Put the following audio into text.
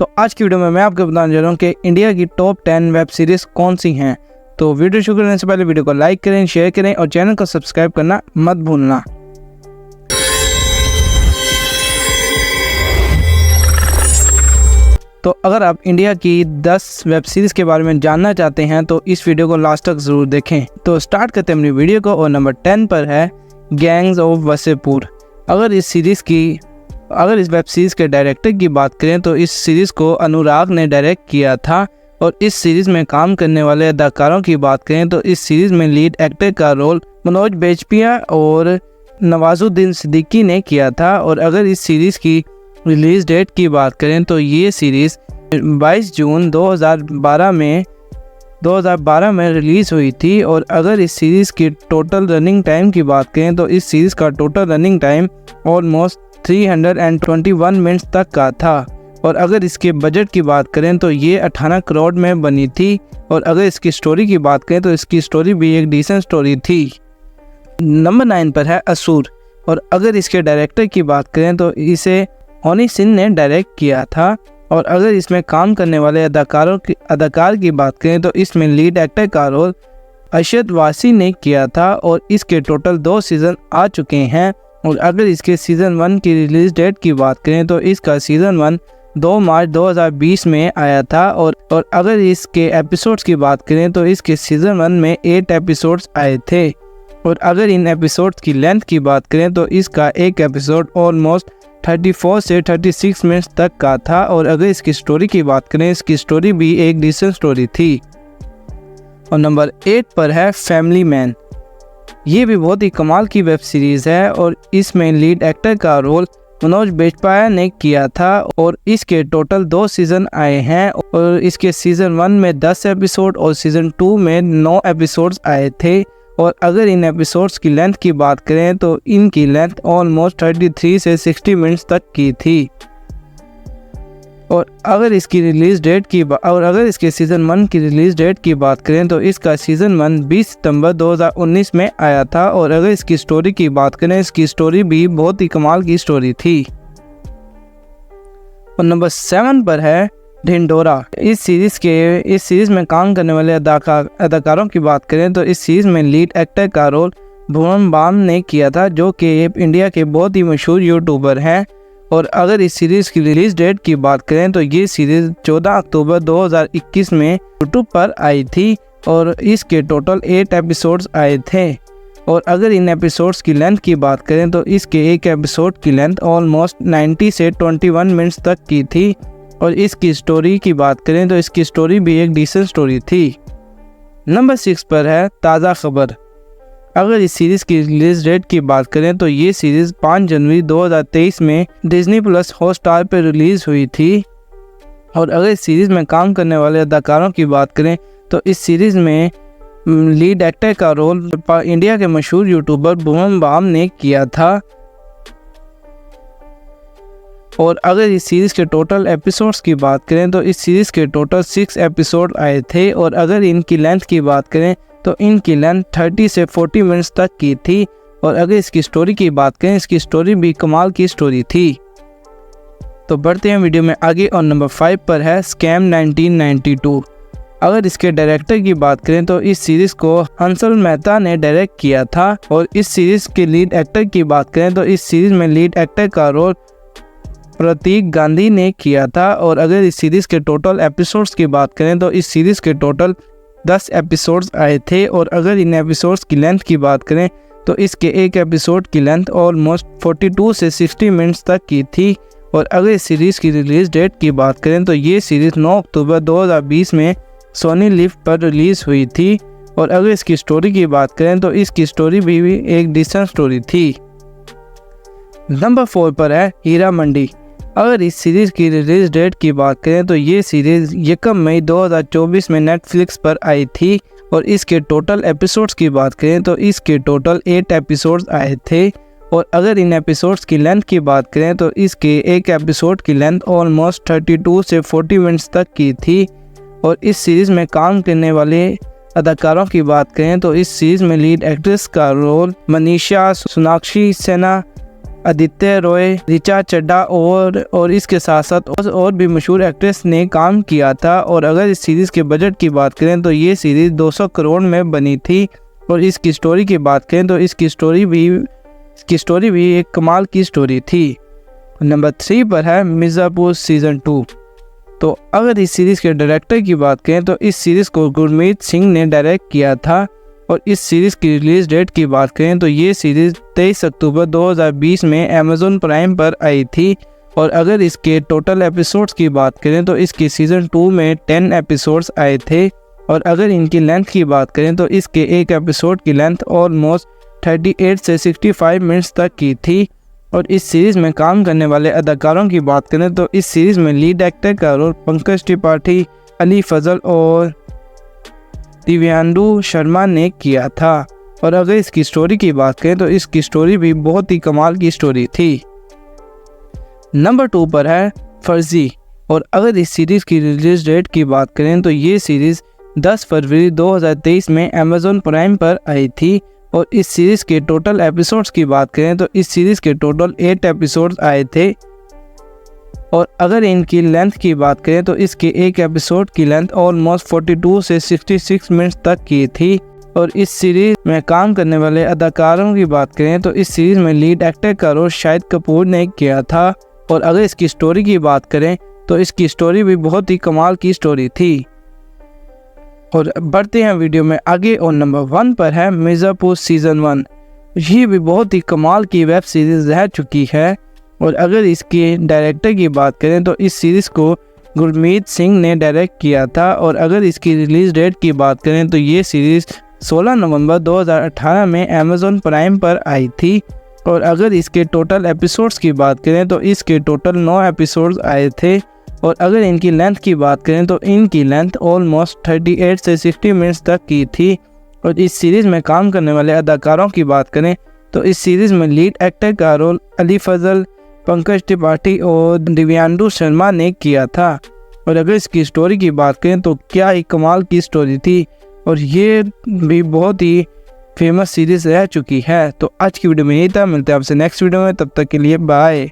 तो आज की वीडियो में मैं आपको बताने जा रहा हूँ कि इंडिया की टॉप 10 वेब सीरीज कौन सी हैं। तो वीडियो शुरू करने से पहले वीडियो को लाइक करें, शेयर करें और चैनल को सब्सक्राइब करना मत भूलना। तो अगर आप इंडिया की 10 वेब सीरीज़ के बारे में जानना चाहते हैं तो इस वीडियो को लास्ट तक ज़रूर देखें। तो स्टार्ट करते हैं अपनी वीडियो को और नंबर 10 पर है गैंग्स ऑफ वसेपुर। अगर इस वेब सीरीज़ के डायरेक्टर की बात करें तो इस सीरीज़ को अनुराग ने डायरेक्ट किया था। और इस सीरीज़ में काम करने वाले अदाकारों की बात करें तो इस सीरीज़ में लीड एक्टर का रोल मनोज बाजपेयी और नवाजुद्दीन सिद्दीकी ने किया था। और अगर इस सीरीज़ की रिलीज़ डेट की बात करें तो ये सीरीज़ 22 जून 2012 में रिलीज़ हुई थी। और अगर इस सीरीज़ की टोटल रनिंग टाइम की बात करें तो इस सीरीज़ का total running time almost 321 minutes तक का था। और अगर इसके बजट की बात करें तो ये 18 करोड़ में बनी थी। और अगर इसकी स्टोरी की बात करें तो इसकी स्टोरी भी एक डिसेंट स्टोरी थी। नंबर 9 पर है असुर। और अगर इसके डायरेक्टर की बात करें तो इसे हनी सिंह ने डायरेक्ट किया था। और अगर इसमें काम करने वाले अदाकार की बात करें तो इसमें लीड एक्टर का रोल अरशद वारसी ने किया था। और इसके टोटल 2 सीज़न आ चुके हैं। और अगर इसके सीज़न 1 की रिलीज़ डेट की बात करें तो इसका सीज़न 1 2 मार्च 2020 में आया था। और अगर इसके एपिसोड्स की बात करें तो इसके सीज़न 1 में 8 एपिसोड्स आए थे। और अगर इन एपिसोड्स की लेंथ की बात करें तो इसका एक एपिसोड ऑलमोस्ट 34 से 36 मिनट्स तक का था। और अगर इसकी स्टोरी की बात करें इसकी स्टोरी भी एक डिसेंट स्टोरी थी। और नंबर 8 पर है फैमिली मैन। ये भी बहुत ही कमाल की वेब सीरीज़ है। और इसमें लीड एक्टर का रोल मनोज बाजपेयी ने किया था। और इसके टोटल 2 सीज़न आए हैं। और इसके सीज़न 1 में 10 एपिसोड और सीज़न 2 में 9 एपिसोड्स आए थे। और अगर इन एपिसोड्स की लेंथ की बात करें तो इनकी लेंथ ऑलमोस्ट 33 से 60 मिनट्स तक की थी। और अगर इसके सीज़न 1 की रिलीज़ डेट की बात करें तो इसका सीज़न 1 20 सितंबर 2019 में आया था। और अगर इसकी स्टोरी की बात करें इसकी स्टोरी भी बहुत ही कमाल की स्टोरी थी। और नंबर 7 पर है ढिंढोरा। इस सीरीज़ में काम करने वाले अदाकारों की बात करें तो इस सीरीज़ में लीड एक्टर का रोल भुवन बाम ने किया था, जो कि इंडिया के बहुत ही मशहूर यूट्यूबर हैं। और अगर इस सीरीज़ की रिलीज़ डेट की बात करें तो ये सीरीज़ 14 अक्टूबर 2021 में यूट्यूब पर आई थी। और इसके टोटल 8 एपिसोड्स आए थे। और अगर इन एपिसोड्स की लेंथ की बात करें तो इसके एक एपिसोड की लेंथ ऑलमोस्ट 90 से 21 मिनट्स तक की थी। और इसकी स्टोरी की बात करें तो इसकी स्टोरी भी एक डिसेंट स्टोरी थी। नंबर 6 पर है ताज़ा खबर। अगर इस सीरीज़ की रिलीज़ डेट की बात करें तो ये सीरीज़ 5 जनवरी 2023 में डिज्नी प्लस हॉटस्टार पर रिलीज़ हुई थी। और अगर इस सीरीज़ में काम करने वाले अदाकारों की बात करें तो इस सीरीज़ में लीड एक्टर का रोल इंडिया के मशहूर यूट्यूबर भुवन बाम ने किया था। और अगर इस सीरीज़ के टोटल एपिसोड्स की बात करें तो इस सीरीज़ के टोटल 6 एपिसोड आए थे। और अगर इनकी लेंथ की बात करें तो इनकी लेंथ 30 से 40 मिनट्स तक की थी। और अगर इसकी स्टोरी की बात करें इसकी स्टोरी भी कमाल की स्टोरी थी। तो बढ़ते हैं वीडियो में आगे और नंबर 5 पर है स्कैम 1992। अगर इसके डायरेक्टर की बात करें तो इस सीरीज़ को हंसल मेहता ने डायरेक्ट किया था। और इस सीरीज़ के लीड एक्टर की बात करें तो इस सीरीज़ में लीड एक्टर का रोल प्रतीक गांधी ने किया था। और अगर इस सीरीज़ के टोटल एपिसोड्स की बात करें तो इस सीरीज़ के टोटल 10 एपिसोड्स आए थे। और अगर इन एपिसोड्स की लेंथ की बात करें तो इसके एक एपिसोड की लेंथ ऑलमोस्ट 42 से 60 मिनट्स तक की थी। और अगर इस सीरीज़ की रिलीज़ डेट की बात करें तो ये सीरीज़ 9 अक्टूबर 2020 में सोनी लिव पर रिलीज़ हुई थी। और अगर इसकी स्टोरी की बात करें तो इसकी स्टोरी भी एक डिसेंट स्टोरी थी। नंबर 4 पर है हीरा मंडी। अगर इस सीरीज़ की रिलीज़ डेट की बात करें तो ये सीरीज़ 1 मई 2024 में नेटफ्लिक्स पर आई थी। और इसके टोटल एपिसोड्स की बात करें तो इसके टोटल 8 एपिसोड्स आए थे। और अगर इन एपिसोड्स की लेंथ की बात करें तो इसके एक एपिसोड की लेंथ ऑलमोस्ट 32 से 40 मिनट्स तक की थी। और इस सीरीज़ में काम करने वाले अदाकारों की बात करें तो इस सीरीज़ में लीड एक्ट्रेस का रोल मनीषा सोनाक्षी सिन्हा आदित्य रॉय, ऋचा चड्ढा और इसके साथ साथ और भी मशहूर एक्ट्रेस ने काम किया था। और अगर इस सीरीज़ के बजट की बात करें तो ये सीरीज़ 200 करोड़ में बनी थी। और इसकी स्टोरी की बात करें तो इसकी स्टोरी भी एक कमाल की स्टोरी थी। नंबर 3 पर है मिर्ज़ापुर सीज़न 2। तो अगर इस सीरीज़ के डायरेक्टर की बात करें तो इस सीरीज़ को गुरमीत सिंह ने डायरेक्ट किया था। और इस सीरीज़ की रिलीज़ डेट की बात करें तो ये सीरीज़ 23 अक्टूबर 2020 में अमेज़न प्राइम पर आई थी। और अगर इसके टोटल एपिसोड्स की बात करें तो इसकी सीज़न 2 में 10 एपिसोड्स आए थे। और अगर इनकी लेंथ की बात करें तो इसके एक एपिसोड की लेंथ ऑलमोस्ट 38 से 65 मिनट्स तक की थी। और इस सीरीज़ में काम करने वाले अदाकारों की बात करें तो इस सीरीज़ में लीड एक्टर का रोल पंकज त्रिपाठी, अली फजल और दिव्यांडु शर्मा ने किया था। और अगर इसकी स्टोरी की बात करें तो इसकी स्टोरी भी बहुत ही कमाल की स्टोरी थी। नंबर 2 पर है फर्जी। और अगर इस सीरीज़ की रिलीज डेट की बात करें तो ये सीरीज़ 10 फरवरी 2023 में अमेज़न प्राइम पर आई थी। और इस सीरीज़ के टोटल एपिसोड्स की बात करें तो इस सीरीज़ के टोटल 8 एपिसोड्स आए थे। और अगर इनकी लेंथ की बात करें तो इसके एक एपिसोड की लेंथ ऑलमोस्ट 42 से 66 मिनट्स तक की थी। और इस सीरीज़ में काम करने वाले अदाकारों की बात करें तो इस सीरीज़ में लीड एक्टर का रोल शाहिद कपूर ने किया था। और अगर इसकी स्टोरी की बात करें तो इसकी स्टोरी भी बहुत ही कमाल की स्टोरी थी। और बढ़ते हैं वीडियो में आगे और नंबर 1 पर है मिर्ज़ापुर सीज़न 1। ये भी बहुत ही कमाल की वेब सीरीज़ रह चुकी है। और अगर इसके डायरेक्टर की बात करें तो इस सीरीज़ को गुरमीत सिंह ने डायरेक्ट किया था। और अगर इसकी रिलीज़ डेट की बात करें तो ये सीरीज़ 16 नवंबर 2018 में अमेज़न प्राइम पर आई थी। और अगर इसके टोटल एपिसोड्स की बात करें तो इसके टोटल 9 एपिसोड्स आए थे। और अगर इनकी लेंथ की बात करें तो इनकी लेंथ ऑलमोस्ट 38 से 60 मिनट्स तक की थी। और इस सीरीज़ में काम करने वाले अदाकारों की बात करें तो इस सीरीज़ में लीड एक्टर का रोल अली फजल, पंकज त्रिपाठी और दिव्यांडु शर्मा ने किया था। और अगर इसकी स्टोरी की बात करें तो क्या ही कमाल की स्टोरी थी। और ये भी बहुत ही फेमस सीरीज़ रह चुकी है। तो आज की वीडियो में यही था। मिलते हैं आपसे नेक्स्ट वीडियो में, तब तक के लिए बाय।